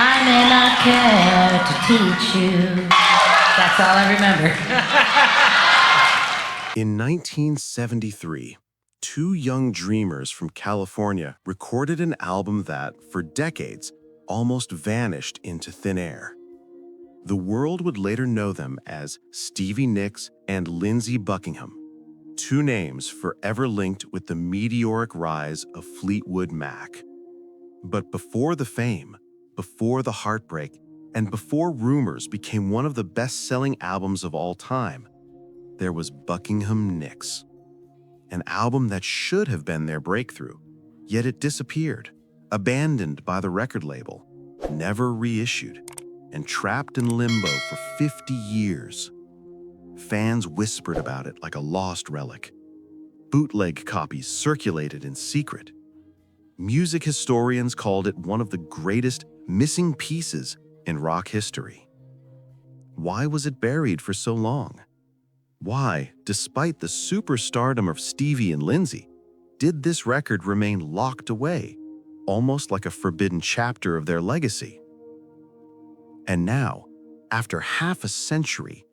I may not care to teach you. That's all I remember. In 1973, two young dreamers from California recorded an album that, for decades, almost vanished into thin air. The world would later know them as Stevie Nicks and Lindsey Buckingham, two names forever linked with the meteoric rise of Fleetwood Mac. But before the fame, before the heartbreak, and before Rumors became one of the best-selling albums of all time, there was Buckingham Nicks, an album that should have been their breakthrough, yet it disappeared, abandoned by the record label, never reissued, and trapped in limbo for 50 years. Fans whispered about it like a lost relic. Bootleg copies circulated in secret. Music historians called it one of the greatest missing pieces in rock history. Why was it buried for so long? Why, despite the superstardom of Stevie and Lindsey, did this record remain locked away, almost like a forbidden chapter of their legacy? And now, after half a century,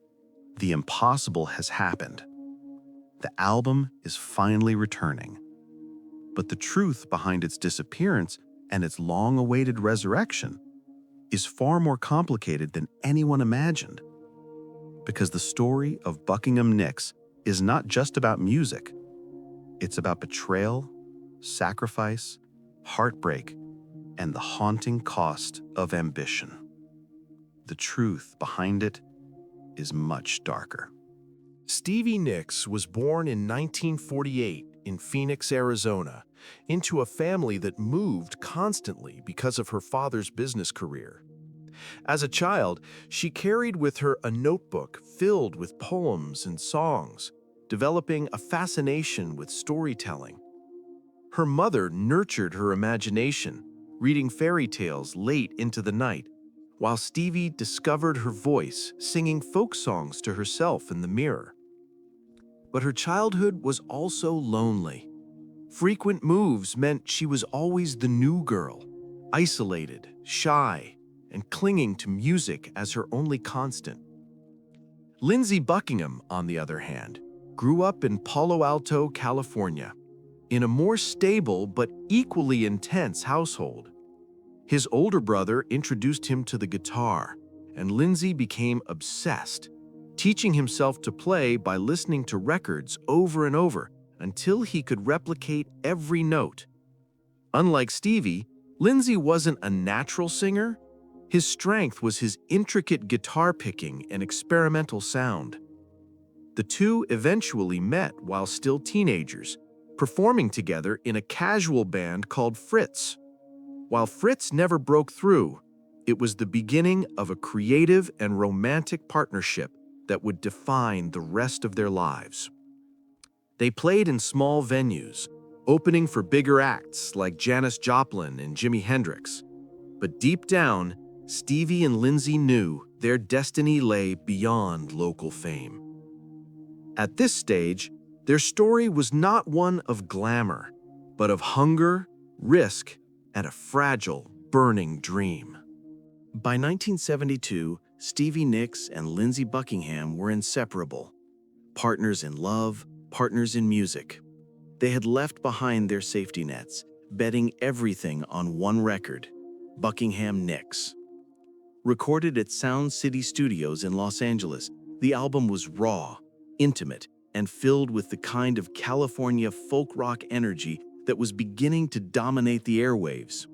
the impossible has happened. The album is finally returning. But the truth behind its disappearance and its long-awaited resurrection is far more complicated than anyone imagined. Because the story of Buckingham Nicks is not just about music. It's about betrayal, sacrifice, heartbreak, and the haunting cost of ambition. The truth behind it is much darker. Stevie Nicks was born in 1948 in Phoenix, Arizona, into a family that moved constantly because of her father's business career. As a child, she carried with her a notebook filled with poems and songs, developing a fascination with storytelling. Her mother nurtured her imagination, reading fairy tales late into the night, while Stevie discovered her voice singing folk songs to herself in the mirror. But her childhood was also lonely. Frequent moves meant she was always the new girl, isolated, shy, and clinging to music as her only constant. Lindsey Buckingham, on the other hand, grew up in Palo Alto, California, in a more stable but equally intense household. His older brother introduced him to the guitar, and Lindsey became obsessed, teaching himself to play by listening to records over and over until he could replicate every note. Unlike Stevie, Lindsey wasn't a natural singer. His strength was his intricate guitar picking and experimental sound. The two eventually met while still teenagers, performing together in a casual band called Fritz. While Fritz never broke through, it was the beginning of a creative and romantic partnership that would define the rest of their lives. They played in small venues, opening for bigger acts like Janis Joplin and Jimi Hendrix. But deep down, Stevie and Lindsey knew their destiny lay beyond local fame. At this stage, their story was not one of glamour, but of hunger, risk, and a fragile, burning dream. By 1972, Stevie Nicks and Lindsey Buckingham were inseparable. Partners in love, partners in music. They had left behind their safety nets, betting everything on one record, Buckingham Nicks. Recorded at Sound City Studios in Los Angeles, the album was raw, intimate, and filled with the kind of California folk rock energy that was beginning to dominate the airwaves.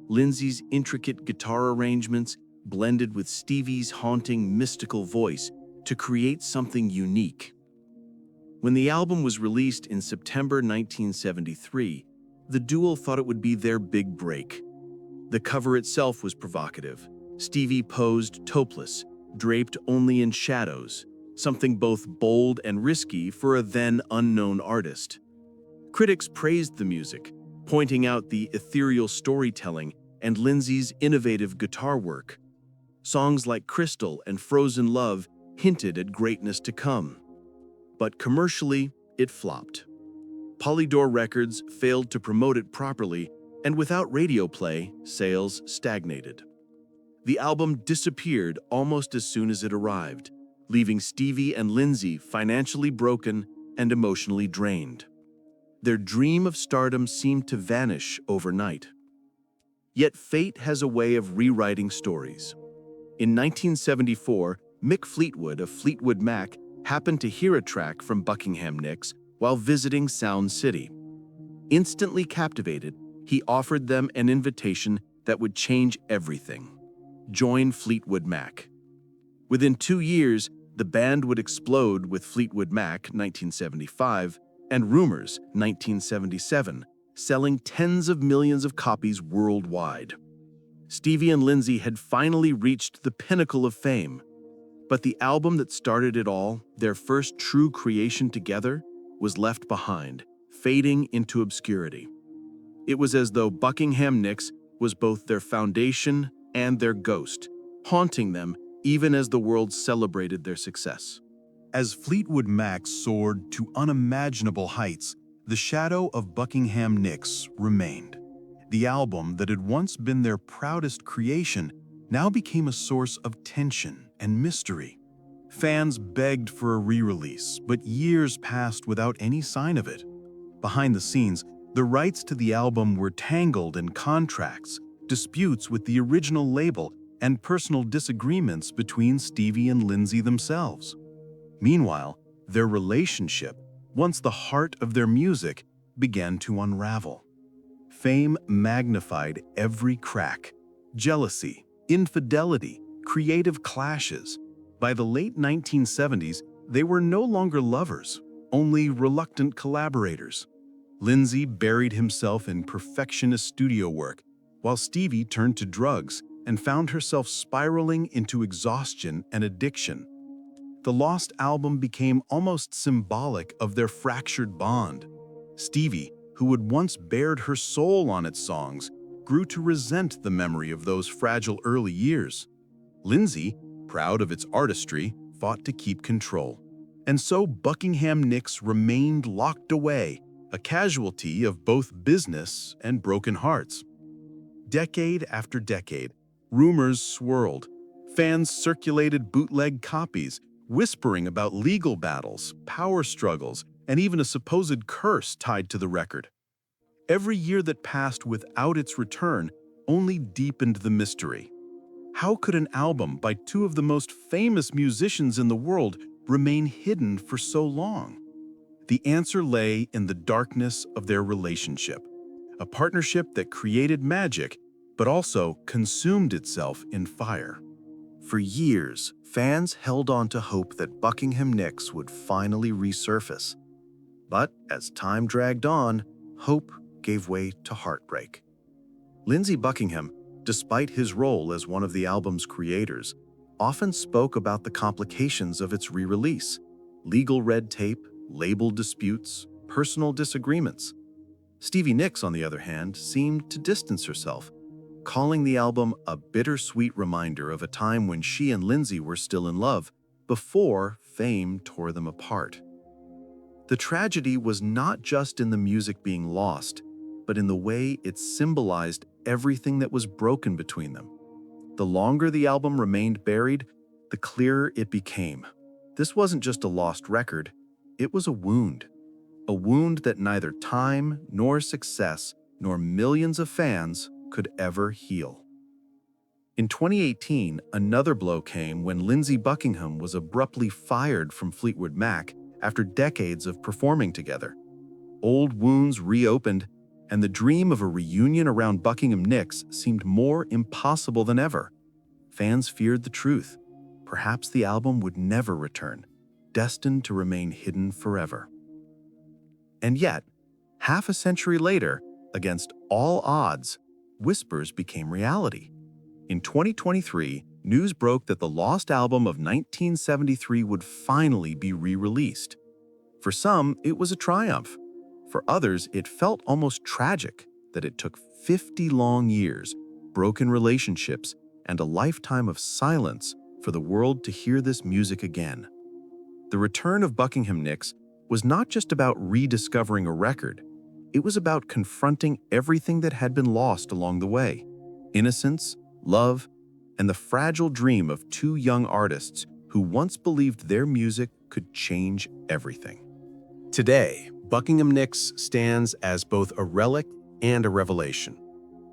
Lindsey's intricate guitar arrangements blended with Stevie's haunting, mystical voice to create something unique. When the album was released in September 1973, the duo thought it would be their big break. The cover itself was provocative. Stevie posed topless, draped only in shadows, something both bold and risky for a then unknown artist. Critics praised the music, pointing out the ethereal storytelling and Lindsey's innovative guitar work. Songs like Crystal and Frozen Love hinted at greatness to come. But commercially, it flopped. Polydor Records failed to promote it properly, and without radio play, sales stagnated. The album disappeared almost as soon as it arrived, leaving Stevie and Lindsey financially broken and emotionally drained. Their dream of stardom seemed to vanish overnight. Yet fate has a way of rewriting stories. In 1974, Mick Fleetwood of Fleetwood Mac happened to hear a track from Buckingham Nicks while visiting Sound City. Instantly captivated, he offered them an invitation that would change everything. Join Fleetwood Mac. Within 2 years, the band would explode with Fleetwood Mac 1975 and Rumors 1977, selling tens of millions of copies worldwide. Stevie and Lindsey had finally reached the pinnacle of fame. But the album that started it all, their first true creation together, was left behind, fading into obscurity. It was as though Buckingham Nicks was both their foundation and their ghost, haunting them even as the world celebrated their success. As Fleetwood Mac soared to unimaginable heights, the shadow of Buckingham Nicks remained. The album that had once been their proudest creation now became a source of tension and mystery. Fans begged for a re-release, but years passed without any sign of it. Behind the scenes, the rights to the album were tangled in contracts, disputes with the original label, and personal disagreements between Stevie and Lindsey themselves. Meanwhile, their relationship, once the heart of their music, began to unravel. Fame magnified every crack: jealousy, infidelity, creative clashes. By the late 1970s, they were no longer lovers, only reluctant collaborators. Lindsey buried himself in perfectionist studio work, while Stevie turned to drugs and found herself spiraling into exhaustion and addiction. The lost album became almost symbolic of their fractured bond. Stevie, who had once bared her soul on its songs, grew to resent the memory of those fragile early years. Lindsey, proud of its artistry, fought to keep control. And so Buckingham Nicks remained locked away, a casualty of both business and broken hearts. Decade after decade, rumors swirled. Fans circulated bootleg copies, whispering about legal battles, power struggles, and even a supposed curse tied to the record. Every year that passed without its return only deepened the mystery. How could an album by two of the most famous musicians in the world remain hidden for so long? The answer lay in the darkness of their relationship, a partnership that created magic, but also consumed itself in fire. For years, fans held on to hope that Buckingham Nicks would finally resurface. But as time dragged on, hope gave way to heartbreak. Lindsey Buckingham, despite his role as one of the album's creators, often spoke about the complications of its re-release: legal red tape, label disputes, personal disagreements. Stevie Nicks, on the other hand, seemed to distance herself, calling the album a bittersweet reminder of a time when she and Lindsey were still in love, before fame tore them apart. The tragedy was not just in the music being lost, but in the way it symbolized everything that was broken between them. The longer the album remained buried, the clearer it became. This wasn't just a lost record, it was a wound that neither time nor success nor millions of fans could ever heal. In 2018, another blow came when Lindsey Buckingham was abruptly fired from Fleetwood Mac after decades of performing together. Old wounds reopened, and the dream of a reunion around Buckingham Nicks seemed more impossible than ever. Fans feared the truth. Perhaps the album would never return, destined to remain hidden forever. And yet, half a century later, against all odds, whispers became reality. In 2023, news broke that the lost album of 1973 would finally be re-released. For some, it was a triumph. For others, it felt almost tragic that it took 50 long years, broken relationships, and a lifetime of silence for the world to hear this music again. The return of Buckingham Nicks was not just about rediscovering a record. It was about confronting everything that had been lost along the way: innocence, love, and the fragile dream of two young artists who once believed their music could change everything. Today, Buckingham Nicks stands as both a relic and a revelation.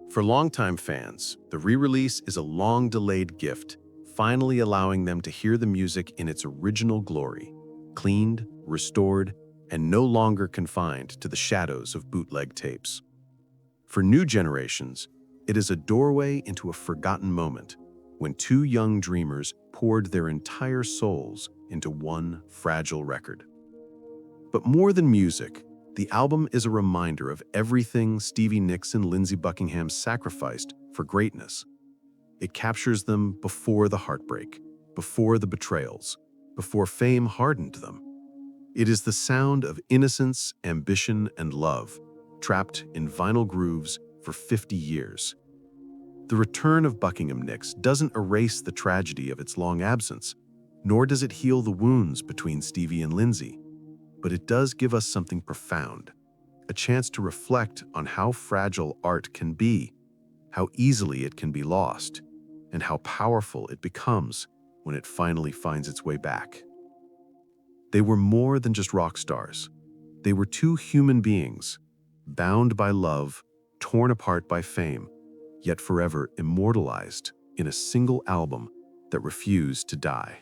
For longtime fans, the re-release is a long-delayed gift, finally allowing them to hear the music in its original glory, cleaned, restored, and no longer confined to the shadows of bootleg tapes. For new generations, it is a doorway into a forgotten moment when two young dreamers poured their entire souls into one fragile record. But more than music, the album is a reminder of everything Stevie Nicks and Lindsey Buckingham sacrificed for greatness. It captures them before the heartbreak, before the betrayals, before fame hardened them. It is the sound of innocence, ambition, and love, trapped in vinyl grooves for 50 years. The return of Buckingham Nicks doesn't erase the tragedy of its long absence, nor does it heal the wounds between Stevie and Lindsey, but it does give us something profound, a chance to reflect on how fragile art can be, how easily it can be lost, and how powerful it becomes when it finally finds its way back. They were more than just rock stars. They were two human beings, bound by love, torn apart by fame, yet forever immortalized in a single album that refused to die.